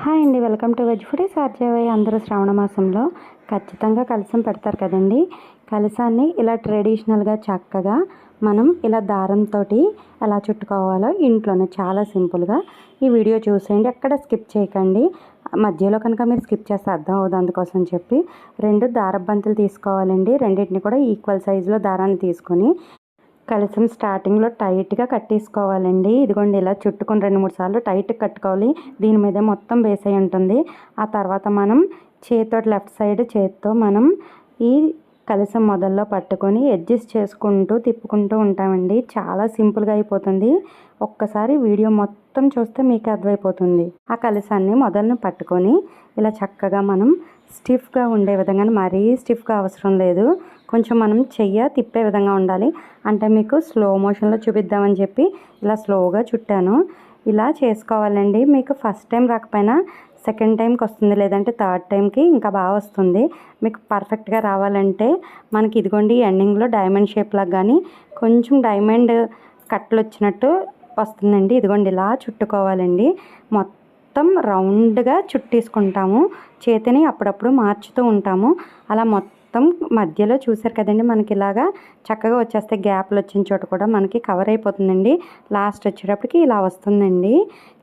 Hi అండి, welcome to veg foodies RJY. అందరూ శ్రావణ మాసంలో ఖచ్చితంగా కలశం పెడతారు కదండి. కలశాన్ని ఇలా ట్రెడిషనల్గా చక్కగా మనం ఇలా దారంతో ఎలా చుట్టుకోవాలో ఇంట్లోనే చాలా సింపుల్గా ఈ వీడియో చూసేయండి. ఎక్కడ స్కిప్ చేయకండి. మధ్యలో కనుక మీరు స్కిప్ చేస్తే అర్థం అవుతుంది. అందుకోసం చెప్పి 2 దారబంతులు తీసుకోవాలండి. రెండింటిని కూడా ఈక్వల్ సైజులో దారాన్ని తీసుకొని కలశం స్టార్టింగ్లో టైట్గా కట్టేసుకోవాలండి. ఇదిగోండి ఇలా చుట్టుకొని 2-3 సార్లు టైట్గా కట్టుకోవాలి. దీని మీద మొత్తం బేస్ అయి ఉంటుంది. ఆ తర్వాత మనం చేతితో లెఫ్ట్ సైడ్ చేతితో మనం ఈ కలశం మొదల్లో పట్టుకొని అడ్జస్ట్ చేసుకుంటూ తిప్పుకుంటూ ఉంటామండి. చాలా సింపుల్గా అయిపోతుంది. ఒక్కసారి వీడియో మొత్తం చూస్తే మీకు అర్థమైపోతుంది. ఆ కలశాన్ని మొదలను పట్టుకొని ఇలా చక్కగా మనం స్టిఫ్గా ఉండే విధంగా, మరీ స్టిఫ్గా అవసరం లేదు, కొంచెం మనం చెయ్య తిప్పే విధంగా ఉండాలి. అంటే మీకు స్లో మోషన్లో చూపిద్దామని చెప్పి ఇలా స్లోగా చుట్టాను. ఇలా చేసుకోవాలండి. మీకు ఫస్ట్ టైం రాకపోయినా సెకండ్ టైంకి వస్తుంది, లేదంటే థర్డ్ టైంకి ఇంకా బాగా వస్తుంది. మీకు పర్ఫెక్ట్గా రావాలంటే మనకి ఇదిగోండి ఎండింగ్లో డైమండ్ షేప్ లాగా కానీ కొంచెం డైమండ్ కట్లు వచ్చినట్టు వస్తుందండి. ఇదిగోండి ఇలా చుట్టుకోవాలండి. మొత్తం రౌండ్గా చుట్టేసుకుంటాము. చేతిని అప్పుడప్పుడు మార్చుతూ ఉంటాము. అలా మొత్తం మధ్యలో చూసారు కదండి, మనకి ఇలాగా చక్కగా వచ్చేస్తే గ్యాప్లు వచ్చిన చోట కూడా మనకి కవర్ అయిపోతుందండి. లాస్ట్ వచ్చేటప్పటికి ఇలా వస్తుందండి.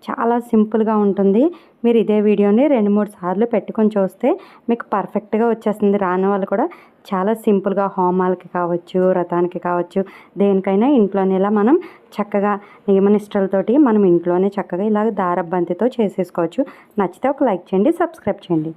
చాలా సింపుల్గా ఉంటుంది. మీరు ఇదే వీడియోని 2-3 సార్లు పెట్టుకొని చూస్తే మీకు పర్ఫెక్ట్గా వచ్చేస్తుంది. రాని వాళ్ళు కూడా చాలా సింపుల్గా హోమాలకి కావచ్చు, వ్రతానికి కావచ్చు, దేనికైనా ఇంట్లోనే ఇలా మనం చక్కగా నియమనిష్టలతోటి మనం ఇంట్లోనే చక్కగా ఇలా దారబంతితో చేసేసుకోవచ్చు. నచ్చితే ఒక లైక్ చేయండి, సబ్స్క్రైబ్ చేయండి.